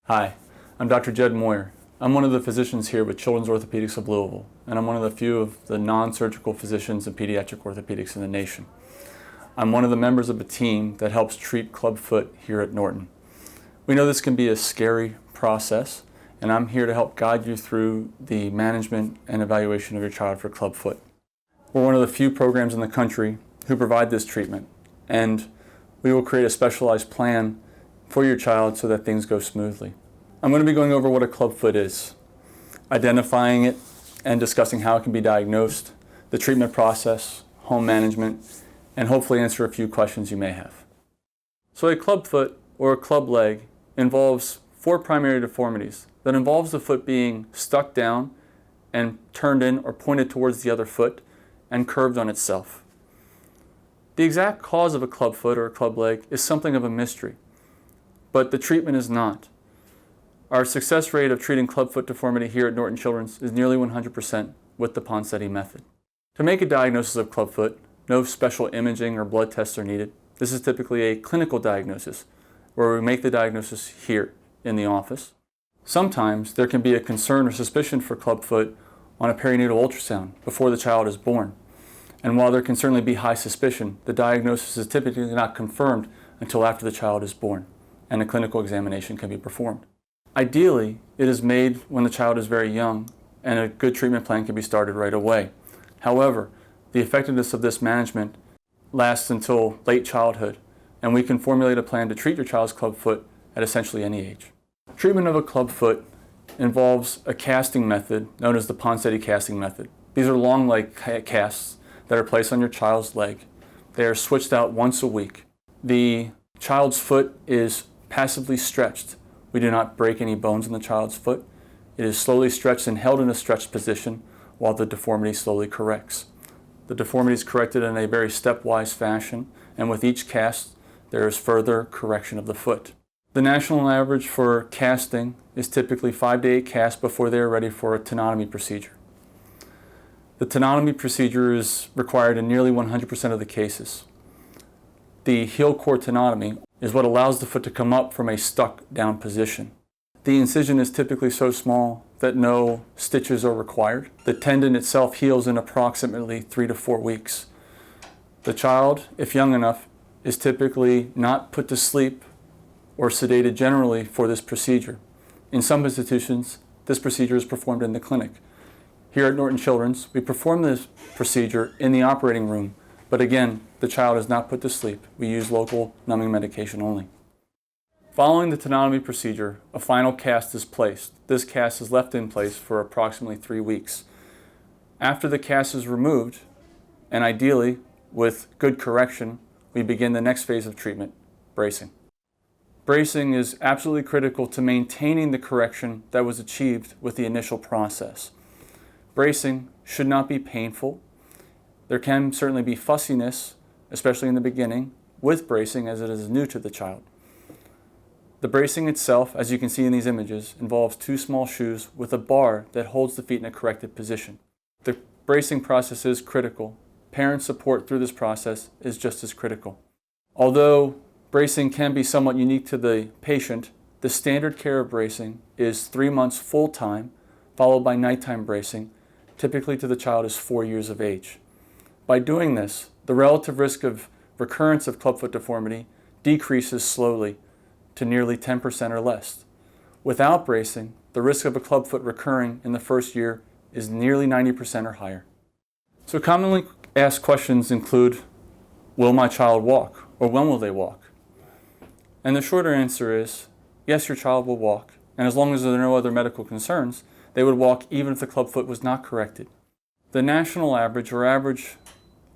Hi, I'm Dr. Jed Moyer. I'm one of the physicians here with Children's Orthopedics of Louisville, and I'm one of the few of the non-surgical physicians in pediatric orthopedics in the nation. I'm one of the members of a team that helps treat Clubfoot here at Norton. We know this can be a scary process, and I'm here to help guide you through the management and evaluation of your child for Clubfoot. We're one of the few programs in the country who provide this treatment, and we will create a specialized plan for your child so that things go smoothly. I'm going to be going over what a clubfoot is, identifying it and discussing how it can be diagnosed, the treatment process, home management, and hopefully answer a few questions you may have. So a clubfoot or a club leg involves 4 primary deformities that involves the foot being stuck down and turned in or pointed towards the other foot and curved on itself. The exact cause of a clubfoot or a club leg is something of a mystery, but the treatment is not. Our success rate of treating clubfoot deformity here at Norton Children's is nearly 100% with the Poncetti method. To make a diagnosis of clubfoot, no special imaging or blood tests are needed. This is typically a clinical diagnosis, where we make the diagnosis here in the office. Sometimes there can be a concern or suspicion for clubfoot on a perinatal ultrasound before the child is born. And while there can certainly be high suspicion, the diagnosis is typically not confirmed until after the child is born, and a clinical examination can be performed. Ideally, it is made when the child is very young, and a good treatment plan can be started right away. However, the effectiveness of this management lasts until late childhood, and we can formulate a plan to treat your child's clubfoot at essentially any age. Treatment of a clubfoot involves a casting method known as the Poncetti casting method. These are long leg casts that are placed on your child's leg. They are switched out once a week. The child's foot is passively stretched. We do not break any bones in the child's foot. It is slowly stretched and held in a stretched position while the deformity slowly corrects. The deformity is corrected in a very stepwise fashion, and with each cast, there is further correction of the foot. The national average for casting is typically 5 to 8 casts before they are ready for a tenotomy procedure. The tenotomy procedure is required in nearly 100% of the cases. The heel core tenotomy is what allows the foot to come up from a stuck down position. The incision is typically so small that no stitches are required. The tendon itself heals in approximately 3 to 4 weeks. The child, if young enough, is typically not put to sleep or sedated generally for this procedure. In some institutions, this procedure is performed in the clinic. Here at Norton Children's, we perform this procedure in the operating room, but again, the child is not put to sleep. We use local numbing medication only. Following the tenotomy procedure, a final cast is placed. This cast is left in place for approximately 3 weeks. After the cast is removed, and ideally with good correction, we begin the next phase of treatment, bracing. Bracing is absolutely critical to maintaining the correction that was achieved with the initial process. Bracing should not be painful. There can certainly be fussiness, especially in the beginning, with bracing as it is new to the child. The bracing itself, as you can see in these images, involves 2 small shoes with a bar that holds the feet in a corrected position. The bracing process is critical. Parent support through this process is just as critical. Although bracing can be somewhat unique to the patient, the standard care of bracing is 3 months full-time, followed by nighttime bracing, typically to the child is 4 years of age. By doing this, the relative risk of recurrence of clubfoot deformity decreases slowly to nearly 10% or less. Without bracing, the risk of a clubfoot recurring in the first year is nearly 90% or higher. So commonly asked questions include, will my child walk, or when will they walk? And the shorter answer is, yes, your child will walk, and as long as there are no other medical concerns, they would walk even if the clubfoot was not corrected. The national average or average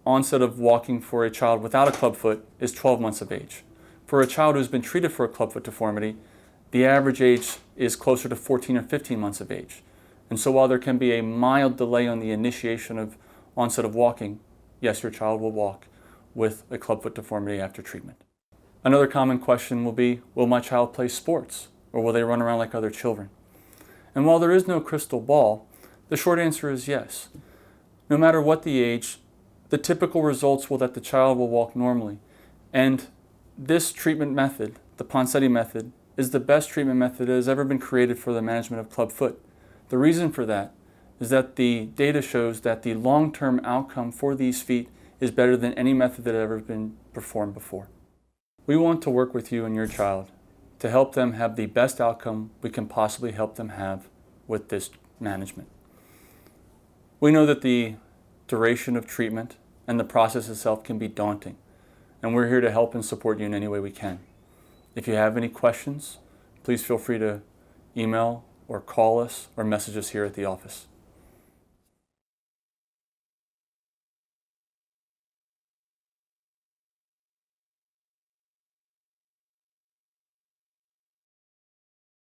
onset of walking for a child without a clubfoot is 12 months of age. For a child who's been treated for a clubfoot deformity, the average age is closer to 14 or 15 months of age. And so while there can be a mild delay on the initiation of onset of walking, yes, your child will walk with a clubfoot deformity after treatment. Another common question will be, will my child play sports, or will they run around like other children? And while there is no crystal ball, the short answer is yes. No matter what the age, the typical results will that the child will walk normally. And this treatment method, the Poncetti method, is the best treatment method that has ever been created for the management of clubfoot. The reason for that is that the data shows that the long-term outcome for these feet is better than any method that has ever been performed before. We want to work with you and your child to help them have the best outcome we can possibly help them have with this management. We know that the duration of treatment and the process itself can be daunting, and we're here to help and support you in any way we can. If you have any questions, please feel free to email or call us or message us here at the office.